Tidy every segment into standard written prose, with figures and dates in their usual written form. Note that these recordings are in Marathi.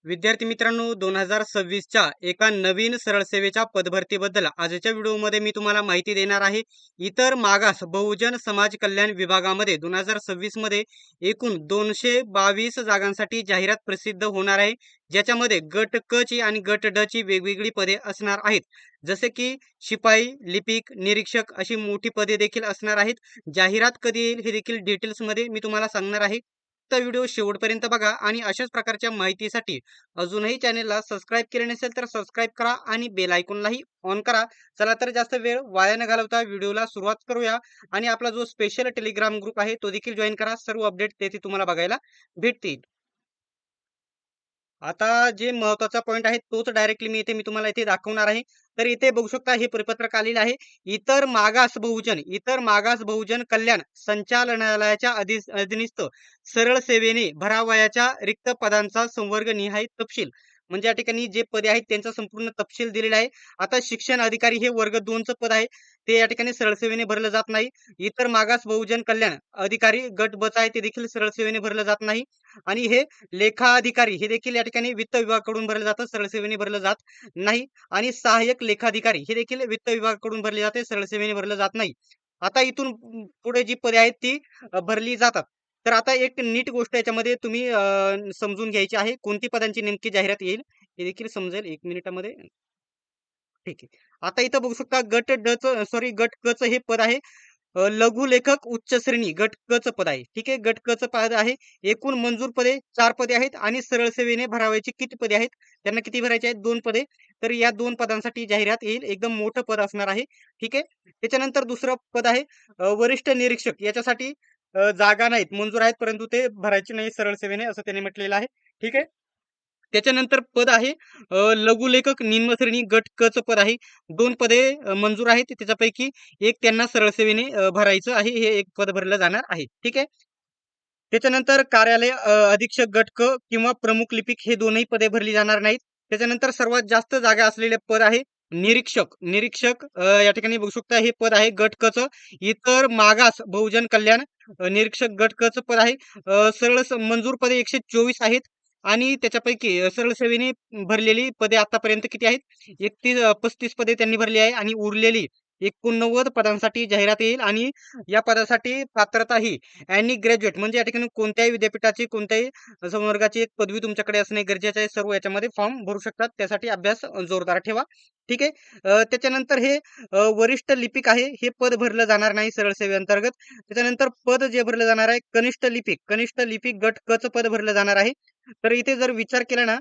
विद्यार्थी मित्रांनो, 2026च्या एका नवीन सरळ सेवेच्या पदभरतीबद्दल आजच्या व्हिडिओमध्ये मी तुम्हाला माहिती देणार आहे. इतर मागास बहुजन समाज कल्याण विभागामध्ये 2026 मध्ये एकूण 222 जागांसाठी जाहिरात प्रसिद्ध होणार आहे, ज्याच्यामध्ये गट क ची आणि गट ड ची वेगवेगळी पदे असणार आहेत. जसे की शिपाई, लिपिक, निरीक्षक अशी मोठी पदे देखील असणार आहेत. जाहिरात कधी येईल हे देखील डिटेल्समध्ये मी तुम्हाला सांगणार आहे. तर व्हिडिओ शेवटपर्यंत बघा आणि अशाच प्रकारच्या माहितीसाठी अजूनही चॅनेलला सबस्क्राईब केले नसेल तर सबस्क्राईब करा आणि बेल आयकॉनलाही ऑन करा. चला तर जास्त वेळ वाया न घालवता व्हिडिओला सुरुवात करूया. आणि आपला जो स्पेशल टेलिग्राम ग्रुप आहे तो देखील जॉईन करा. सर्व अपडेट तेथे तुम्हाला बघायला भेटतील. आता जे महत्त्वाचा पॉइंट आहे तोच डायरेक्टली मी तुम्हाला इथे दाखवणार आहे. तर इथे बघू शकता हे परिपत्रक आलेलं आहे. इतर मागास बहुजन कल्याण संचालनालयाच्या अधीनस्थ सरळ सेवेने भरावयाच्या रिक्त पदांचा संवर्ग निहाय तपशील, म्हणजे या ठिकाणी जे पदे आहेत त्यांचा संपूर्ण तपशील दिलेला आहे. आता शिक्षण अधिकारी हे वर्ग 2 चं पद आहे, ते या ठिकाणी सरळ सेवेने भरलं जात नाही. इतर मागास बहुजन कल्याण अधिकारी गट ब चा आहे, ते देखील सरळ सेवेने भरलं जात नाही. आणि हे लेखा अधिकारी हे देखील या ठिकाणी वित्त विभागाकडून भरले जातं, सरळ सेवेने भरलं जात नाही. आणि सहाय्यक लेखाधिकारी हे देखील वित्त विभागाकडून भरले जाते, सरळ सेवेने भरलं जात नाही. आता इथून पुढे जी पदे आहेत ती भरली जातात. तर आता एक नीट गोष्ट याच्यामध्ये तुम्ही समजून घ्यायची आहे. कोणती पदांची नेमकी जाहिरात येईल हे देखील समजेल 1 मिनिटामध्ये. ठीक आहे. आता इथं बघू शकता गट क चं हे पद आहे. लघु लेखक उच्च श्रेणी गट क चं पद आहे. ठीक आहे. गट क चं पद आहे. एकूण मंजूर पदे 4 पदे आहेत आणि सरळ सेवेने भरावयाची किती पदे आहेत? त्यांना किती भरायचे आहेत? 2 पदे. तर या 2 पदांसाठी जाहिरात येईल. एकदम मोठं पद असणार आहे. ठीक आहे. त्याच्यानंतर दुसरं पद आहे वरिष्ठ निरीक्षक. याच्यासाठी जागा नाहीत, मंजूर आहेत, परंतु ते भरायचे नाही सरळ सेवेने असं त्यांनी म्हटलेलं आहे. ठीक आहे. त्याच्यानंतर पद आहे लघुलेखक निम्न श्रेणी गट क चं पद आहे. 2 पदे मंजूर आहेत. त्याच्यापैकी एक त्यांना सरळ सेवेने भरायचं आहे. हे एक पद भरलं जाणार आहे. ठीक आहे. त्याच्यानंतर कार्यालय अधीक्षक गट क किंवा प्रमुख लिपिक हे दोनही पदे भरली जाणार नाहीत. त्याच्यानंतर सर्वात जास्त जागा असलेले पद आहे निरीक्षक. निरीक्षक या ठिकाणी बघू शकता हे पद आहे गट क चं. इतर मागास बहुजन कल्याण निरीक्षक गट क चं पद आहे. मंजूर पदे 124 आहेत. आणि त्याच्यापैकी सरळ सेवेने भरलेली पदे आतापर्यंत किती आहेत? 35 पदे त्यांनी भरली आहे आणि उरलेली 89 पदांसाठी जाहिरात येईल. आणि या पदासाठी पात्रता ही आणि ग्रॅज्युएट म्हणजे या ठिकाणी कोणत्याही विद्यापीठाची, कोणत्याही संवर्गाची एक पदवी तुमच्याकडे असणे गरजेचे आहे. सर्व याच्यामध्ये फॉर्म भरू शकतात. त्यासाठी अभ्यास जोरदार ठेवा. ठीक आहे. त्याच्यानंतर हे वरिष्ठ लिपिक आहे. हे पद भरलं जाणार नाही सरळ सेवेअंतर्गत. त्याच्यानंतर पद जे भरलं जाणार आहे कनिष्ठ लिपिक. कनिष्ठ लिपिक गट क चं पद भरलं जाणार आहे. तर इथे जर विचार केला ना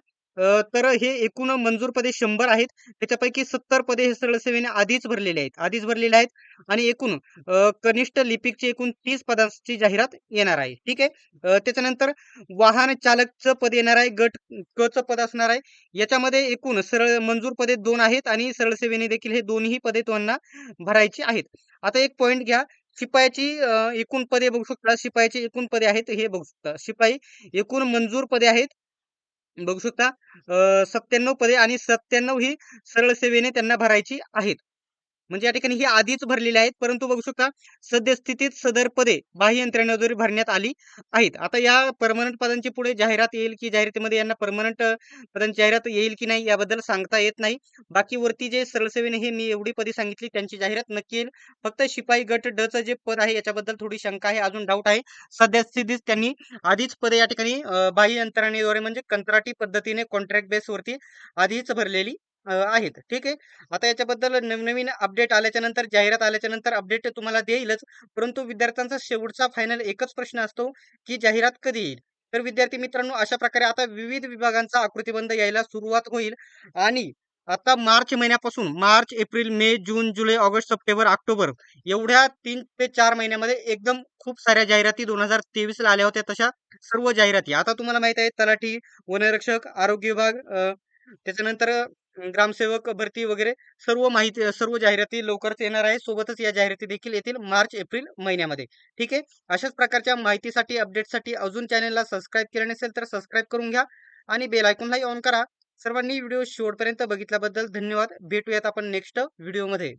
तर हे एकूण मंजूर पदे 100 आहेत. त्याच्यापैकी 70 पदे हे सरळ सेवेने आधीच भरलेले आहेत. आधीच भरलेले आहेत. आणि एकूण कनिष्ठ लिपिकची एकूण 30 पदांची जाहिरात येणार आहे. ठीक आहे. त्याच्यानंतर वाहन चालकचं पद येणार आहे. गट क चं पद असणार आहे. याच्यामध्ये एकूण सरळ मंजूर पदे 2 आहेत आणि सरळ सेवेने देखील हे दोन्ही पदे त्यांना भरायची आहेत. आता एक पॉइंट घ्या. शिपायाची एकूण पदे बघू शकता. शिपायाची एकूण पदे आहेत हे बघू शकता. शिपाई एकूण मंजूर पदे आहेत. बघू शकता 97 पदे आणि 97 ही सरळ सेवेने त्यांना भरायची आहेत. म्हणजे या ठिकाणी ही आधीच भरलेली आहेत, परंतु बघू शकता सद्यस्थितीत सदर पदे बाह्य यंत्रणेद्वारे भरण्यात आली आहेत. आता या पर्मनंट पदांची पुढे जाहिरात येईल की जाहिरातीमध्ये यांना पर्मनंट पदांची जाहिरात येईल की नाही याबद्दल सांगता येत नाही. बाकी वरती जे सरळ सेवेने हे मी एवढी पदे सांगितली त्यांची जाहिरात नक्की येईल. फक्त शिपाई गट ड चं जे पद आहे याच्याबद्दल थोडी शंका आहे, अजून डाऊट आहे. सद्यस्थितीत त्यांनी आधीच पदे या ठिकाणी बाह्य यंत्रणेद्वारे म्हणजे कंत्राटी पद्धतीने कॉन्ट्रॅक्ट बेसवरती आधीच भरलेली आहेत. ठीक आहे. आता याच्याबद्दल नवनवीन अपडेट आल्याच्या नंतर, जाहिरात आल्याच्या नंतर अपडेट तुम्हाला देईलच. परंतु विद्यार्थ्यांचा शेवटचा फायनल एकच प्रश्न असतो, की जाहिरात कधी येईल? तर विद्यार्थी मित्रांनो, अशा प्रकारे आता विविध विभागांचा आकृतिबंध यायला सुरुवात होईल. आणि आता मार्च महिन्यापासून मार्च, एप्रिल, मे, जून, जुलै, ऑगस्ट, सप्टेंबर, ऑक्टोबर एवढ्या 3 ते 4 महिन्यामध्ये एकदम खूप साऱ्या जाहिराती 2023 ला आल्या होत्या. तशा सर्व जाहिराती आता तुम्हाला माहित आहे तलाठी, वनरक्षक, आरोग्य विभाग, त्याच्यानंतर ग्रामसेवक भरती वगैरे सर्व माहिती, सर्व जाहिराती लवकरच येणार आहे. सोबतच या जाहिराती देखील येतील मार्च, एप्रिल महिन्यामध्ये. ठीक आहे. अशाच प्रकारच्या माहितीसाठी, अपडेटसाठी अजून चॅनलला सबस्क्राईब केले नसेल तर सबस्क्राईब करून घ्या आणि बेल आयकॉनलाही ऑन करा. सर्वांनी व्हिडिओ शेवटपर्यंत बघितल्याबद्दल धन्यवाद. भेटूयात आपण नेक्स्ट व्हिडिओमध्ये.